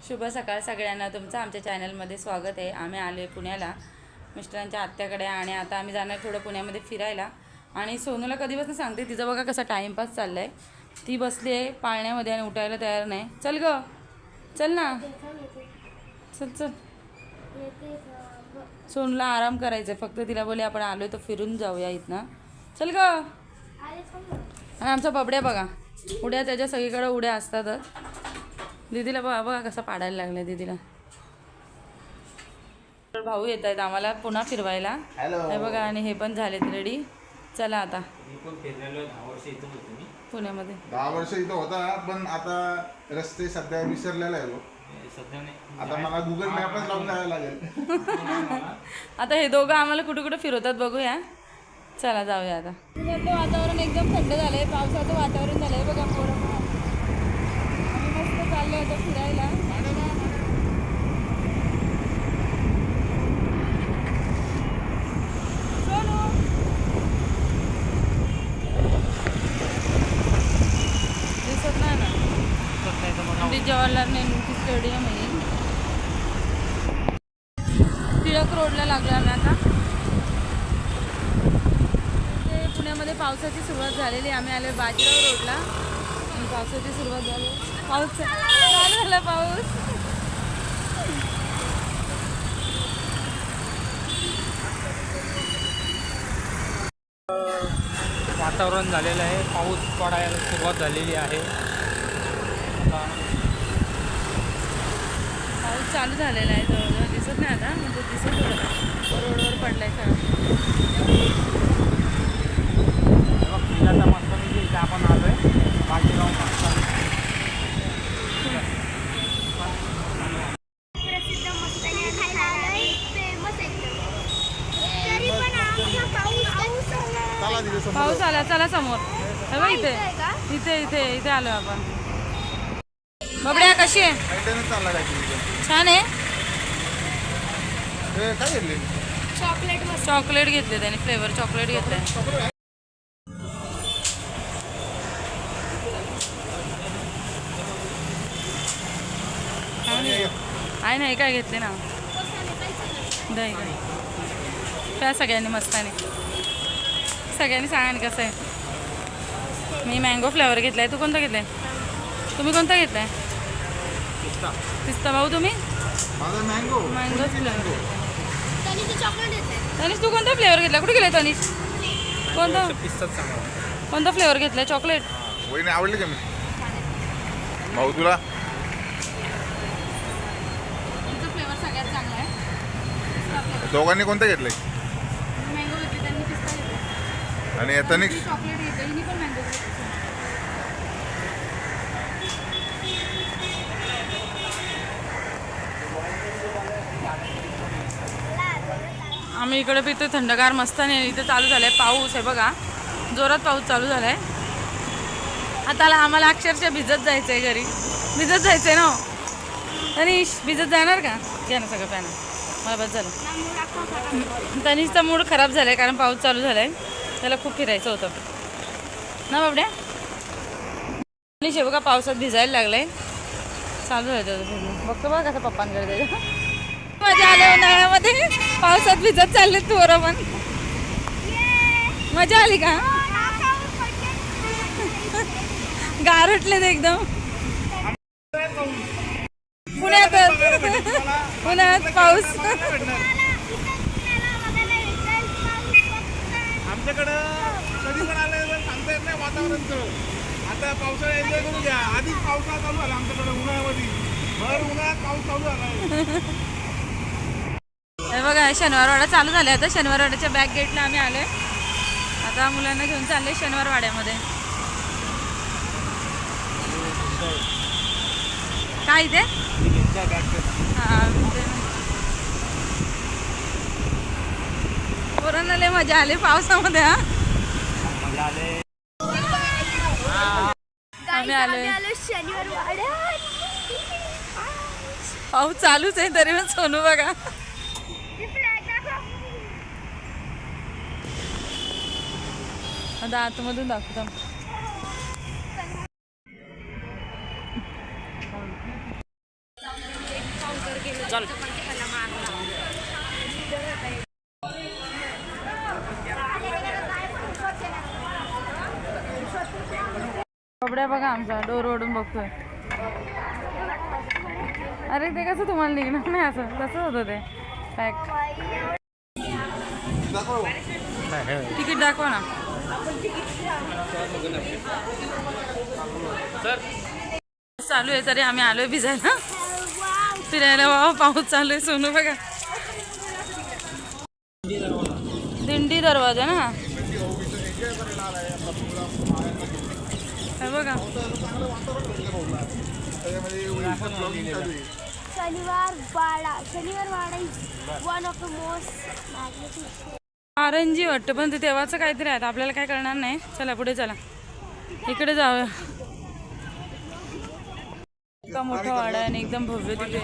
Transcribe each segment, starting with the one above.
शुभ सकाळ सगळ्यांना, तुमचं आमच्या चॅनलमध्ये स्वागत आहे। आम्ही आलो आहे पुण्याला मिस्टरांच्या आत्याकडे आणि आता आम्ही जाणार थोडं पुण्यामध्ये फिरायला। आणि सोनूला कधीपासून सांगते, तिचं बघा कसा टाईमपास चालला आहे। ती बसली आहे पाळण्यामध्ये आणि उठायला तयार नाही। चल ग, चल ना, चल चल। सोनूला आराम करायचं फक्त, तिला बोले आपण आलो तर फिरून जाऊया इथनं, चल ग। आणि आमचा बबड्या बघा, उड्या त्याच्या सगळीकडे उड्या असतातच। दीदीला बघा कसा पाडायला लागला दीदीला। भाऊ येत आहेत आम्हाला पुन्हा फिरवायला, हे बघा। आणि हे पण झालेत रेडी। चला आता पुण्यामध्ये 10 वर्ष इथं होता, पण आता रस्ते सध्या विसरलेला आहे। आता मला गुगल मॅपच लावून जायला लागेल। आता हे दोघं आम्हाला कुठे कुठे फिरवतात बघूया। चला जाऊया आता। वातावरण एकदम थंड झालंय, पावसाचं वातावरण झालंय बघा। पोरं आम्ही मस्त चाललो होतो फिरायला। दिसत नाही ना, पंडित जवाहरलाल नेहरू स्टेडियम आहे। टिळक रोडला लागलो आम्ही आता। ते पुण्यामध्ये पावसाची सुरुवात झालेली, आम्ही आलो बाजीराव रोडला आणि पावसाची सुरुवात झाली। पाऊस चालू झाला, पाऊस। वातावरण झालेलं आहे, पाऊस पडायला सुरुवात झालेली आहे। पाऊस चालू झालेला आहे, जवळजवळ दिसत नाही आता, म्हणजे दिसत होतं रोडवर पडलाय सगळं। पिलाचा मस्त म्हणजे इथे आपण आलो आहे बाजीराव मस्त। पाऊस आला, चला समोर इथे इथे इथे इथे आलो आपण। बबड्या कशी आहे? छान आहे। चॉकलेट घेतले त्याने, फ्लेवर चॉकलेट घेतलंय। आहे नाही काय घेतले ना, दही काय सगळ्यांनी मस्ताने, सगळ्यांनी सांगा ना कसं आहे। मी मँगो फ्लेवर घेतलाय, तू कोणता घेतलाय? तुम्ही कोणता घेतलाय? पिस्ता भाऊ, तुम्ही? Mango flavour. तनिष तू कोणता फ्लेवर घेतला? कुठे गेलाय तनिष? कोणता कोणता फ्लेवर घेतलाय? चॉकलेट वहिनी आवडली का? मी भाऊ तुला फ्लेवर सगळ्यात चांगला आहे। दोघांनी कोणतं घेतलंय? मँगो घेतली, त्यांनी पिस्ता घेतला आणि तनिष चॉकलेट घेतलं, हिनी पण मँगो घेतली। आम्ही इकडे पितो थंडगार मस्ताने। इथे चालू झालाय पाऊस, आहे बघा, जोरात पाऊस चालू झालाय। आता आम्हाला अक्षरशः भिजत जायचंय, घरी भिजत जायचंय ना। तनिष भिजत जाणार का? घ्या ना सगळं प्यानं, मला बस झालं। तनिषचा मूड खराब झालाय कारण पाऊस चालू झालाय, त्याला खूप फिरायचं होतं ना बाबड्या। तनिष हे बघा पावसात भिजायला लागलाय, चालू आहे त्याचं फिरणं। बघतो बघा कसं पप्पांकडे त्याच्या मजा आली उन्हाळ्यामध्ये, पावसात भिजत चालले तू पण। मजा आली का? गारटले एकदम। पुण्यात पाऊस आमच्याकडं कधी पण आलं सांगता येत नाही वातावरणचं। आता पावसाळा एन्जॉय करू घ्या। आधीच पावसाळा चालू झाला आमच्याकडे, उन्हाळ्यामध्ये भर उन्हाळ्यात पाऊस चालू झाला। हे बघा शनिवारवाडा चालू झाला। आता शनिवारवाड्याच्या बॅक गेटला आम्ही आलोय, आता मुलांना घेऊन चालले शनिवारवाड्यामध्ये। काय इथे? पोरांना लय मजा आली पावसामध्ये। आम्ही आलोय पाऊस चालूच आहे तरी पण सोनू बघा आता आतमधून दाखवतो। चल कपड्या बघा आमचा डोर ओढून बघतोय. अरे ते कसं तुम्हाला निघणार नाही असं कसं होतं ते पॅक. तिकीट दाखवा ना. चालू आहे तरी आम्ही आलोय भिजायला फिरायला. वाव पाऊस चालू आहे. सोनू बघा दिंडी दरवाजा ना हे बघा. शनिवार वाडा is one of the most magnificent. आरंजी वाटतं पण ते तेव्हाचं काहीतरी आहे. आपल्याला काय करणार नाही. चला पुढे चला इकडे जाऊया. इतका मोठा वाडा आहे आणि एकदम भव्य तिथे.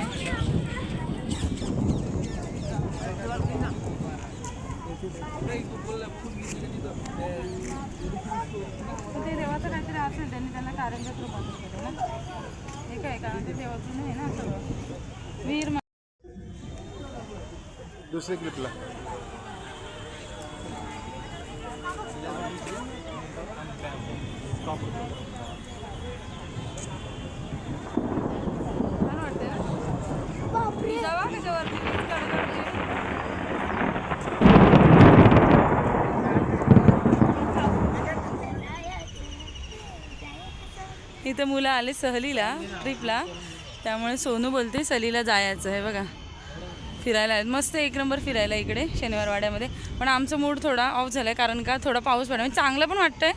ते देवाचं काहीतरी असेल त्यांनी त्यांना कारंजात रूपांतर केलं ना. हे काय कारण ते देवाचं नाही ना सगळं. वीर दुसरे क्लिपला छान वाटते ना. जावा त्याच्यावरती इथं मुलं आले सहलीला ट्रिपला त्यामुळे सोनू बोलते सहलीला जायचं आहे बघा. फिरायला मस्त एक नंबर फिरायला इकडे शनिवार वाड्यामध्ये. पण आमचं मूड थोडा ऑफ झाला आहे कारण का थोडा पाऊस पडला. म्हणजे चांगलं पण वाटतंय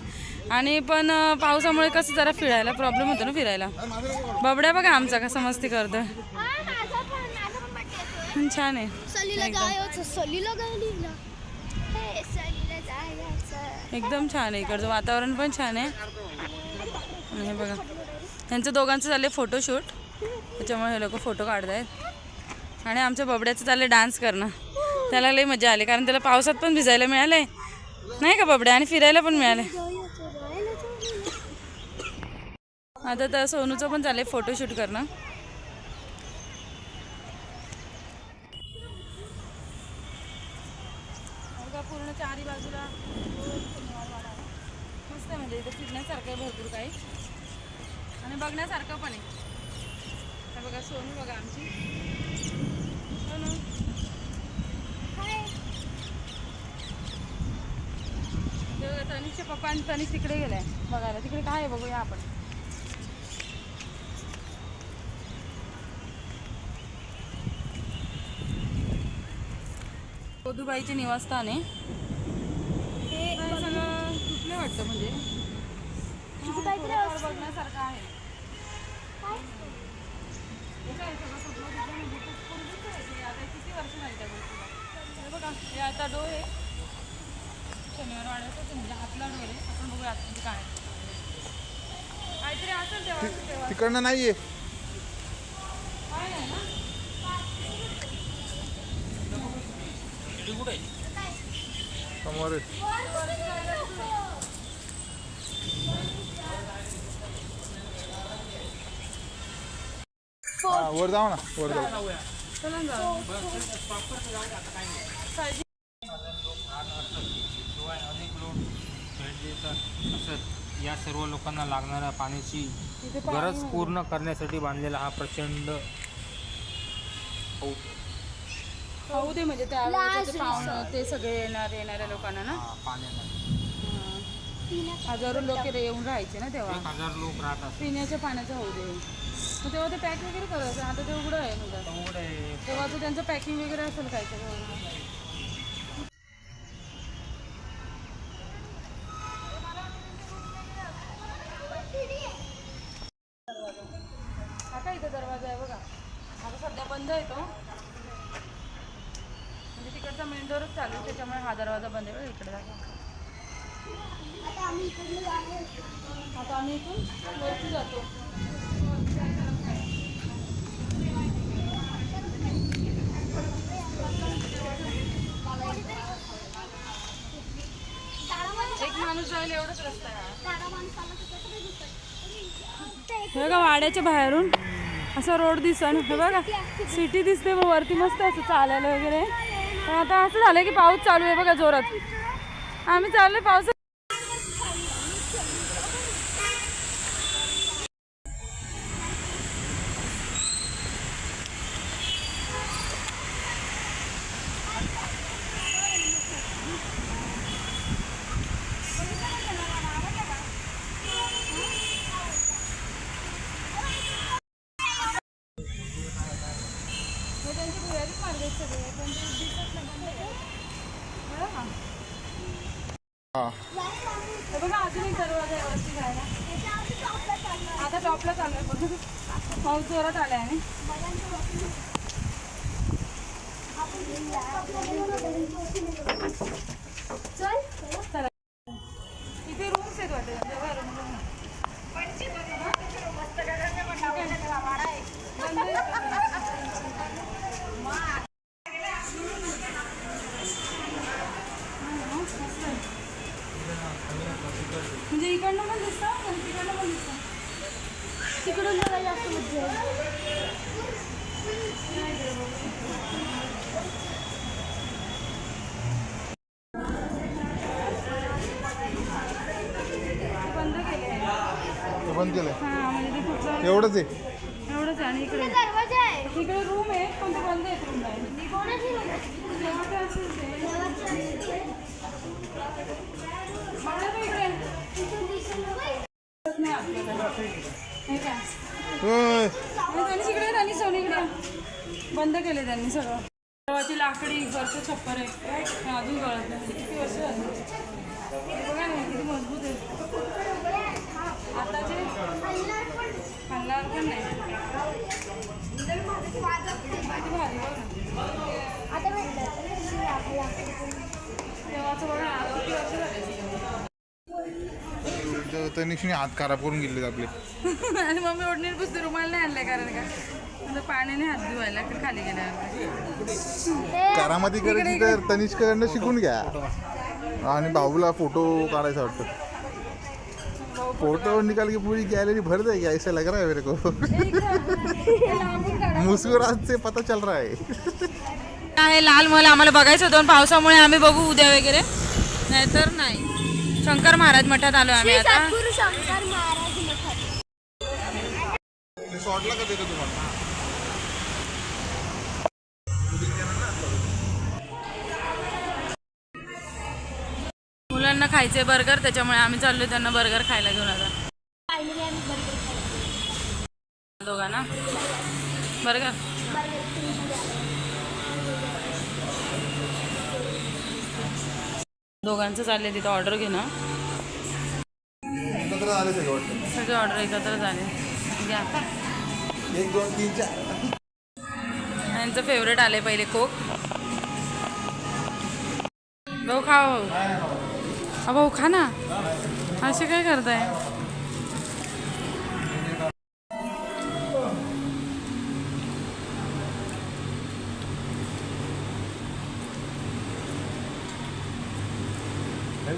आणि पण पावसामुळे कसं जरा फिरायला प्रॉब्लेम होतो ना फिरायला. बबड्या बघा आमचा कसा मस्ती करतोय. छान आहे एकदम छान आहे. इकडचं वातावरण पण छान आहे. आणि हे बघा त्यांचं दोघांचं चालले फोटोशूट त्याच्यामुळे हे लोक फोटो काढत आहेत. आणि आमच्या बबड्याचं चाललं डान्स करणं. त्याला लई मजा आली कारण त्याला पावसात पण भिजायला मिळालंय नाही का बबड्या आणि फिरायला पण मिळालंय. आता तर सोनूचं पण चाललंय फोटोशूट करणं. पूर्ण चारी बाजूला मस्त आहे. म्हणजे इथं फिरण्यासारखं आहे भरपूर काही आणि बघण्यासारखं पण आहे. हे बघा सोनू बघा आमची. सोनू तनिषचे पप्पा आणि तनिष तिकडे गेलाय बघायला. तिकडे काय आहे बघूया आपण. कोदूबाईचे निवासस्थान आहे. हे सगळं कुठलं वाटतं म्हणजे बघण्यासारखं आहे. किती वर्ष झाली त्या गोष्टीला. हे बघा हे आता डोर आहे शनिवार वाड्याचं म्हणजे आपला डोर आहे. आपण बघूया आतमध्ये काय काहीतरी असेल तेव्हा तिकडनं नाहीये काय नाही ना. समोर वर जाऊ ना वर जाऊ. चला जाऊ. या सर्व लोकांना लागणाऱ्या पाण्याची गरज पूर्ण करण्यासाठी बांधलेला हा प्रचंड खाऊ दे म्हणजे त्या पाहुणं ते सगळे येणाऱ्या लोकांना ना. हजारो लोक येऊन राहायचे ना तेव्हा. 1000 लोक राहतात. पिण्याच्या पाण्याचं होऊ दे. मग तेव्हा ते पॅक वगैरे करायचं. आता ते उघडं आहे म्हणजे तेव्हा तर त्यांचं पॅकिंग वगैरे असेल काय ते. आता इथं दरवाजा आहे बघा. आता सध्या बंद आहे तो म्हणजे तिकडचा मेन डोरच चालू आहे त्याच्यामुळे हा दरवाजा बंद आहे. इकडे आता आम्ही इथून वरती जातो. एक माणूस जाईल एवढंच रस्ता आहे. बघा वाड्याच्या बाहेरून असा रोड दिसतो ना, हे बघा सिटी दिसते, मग वरती मस्त असं चालायला वगैरे. पण आता असं झालं की पाऊस चालू आहे बघा जोरात. आम्ही चाललोय पाऊस. हा हे बघा अजून एक दरवाजा आहे वरती जायला. आता टॉपला चाललोय बघ. पाऊस जोरात आलाय आणि चला. इथे रूम्स आहेत वाटतं. म्हणजे इकडनं पण दिसतं आणि तिकडनं पण दिसतं. तिकडून बघायला जास्त मजा आहे. बंद केले आहे. बंद केलंय हां म्हणजे ते कुठलं एवढंच आहे. एवढंच आहे. आणि इकडे दरवाजा आहे. इकडे रूम आहे पण ते बंद आहेत रूम आहे. कोणाची रूम? जेव्हा ते असेल ते बघा ना इकडे नाही आपल्याला. हे काय होय. त्यांनी इकडे त्यांनी सोनीकडे बंद केले त्यांनी सगळं. तेव्हाची लाकडी वर्ष छप्पर आहे. हे अजून कळत नाही किती वर्ष झाली. बघा ना किती मजबूत आहे. आताचे हल्लार पण नाही. किती भारी बघा. तेव्हाचं बघा आता किती वर्ष झाले. तनिषने हात खराब करून गेले आपले. आणि मम्मी ओढणीवर पुसते. रुमाल नाही आणलाय कारण का आता पाण्याने हात धुवायला लागते खाली गेल्यावर. कारामध्ये करायची तर तनिष्काकडनं शिकून घ्या. आणि भाऊला फोटो काढायचा वाटतं. फोटो निकाल की पूरी गैलरी भर देगी, ऐसा लग रहा है मेरे को. मुस्कुरात से पता चल रहा है. आहे लाल महल आम्हाला बघायचं होतं पावसामुळे आम्ही बघू उद्या वगैरे, नाहीतर नाही. शंकर महाराज मठात आलो आम्ही आता. सद्गुरू शंकर महाराज मठात. शॉर्टला का देतो तुम्हाला. मुलांना खायचे बर्गर, त्याच्यामुळे आम्ही चाललोय त्यांना बर्गर खायला घेऊन. आता फायनली आम्ही बर्गर खाल्ला. दोघांना बर्गर. दोघांचं चाललंय तिथं ऑर्डर घेणं. एकत्र आले सगळं वाटतं. सगळे ऑर्डर एकत्र झाले. घ्या. 1 2 3 4. यांचं फेवरेट आले पहिले कोक. भाऊ खा. भाऊ खा ना. असे काय करताय.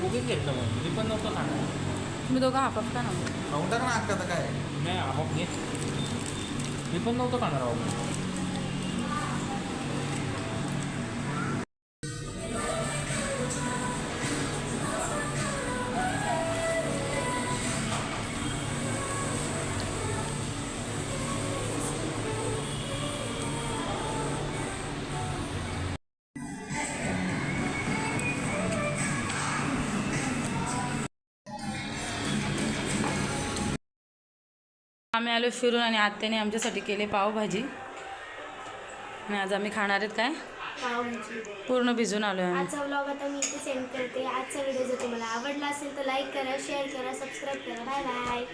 उगीच घेतलं मग. मी पण नव्हतं खाणार. तुम्ही दोघं हाफ हाफ खा ना. खाऊन टाक ना अक्का तर काय. नाही आहोत घे. मी पण नव्हतं खाणार आहोत. आम्ही आलो फिरून आणि आत्याने आमच्यासाठी केले पावभाजी. आणि आज आम्ही खाणार आहेत काय पावभाजी. पूर्ण भिजून आलो आहे आम्ही. आजचा व्लॉग आता मी इथे सेंड करते. आजचा व्हिडिओ जर तुम्हाला आवडला असेल तर लाईक करा, शेअर करा, सबस्क्राईब करा. Bye bye.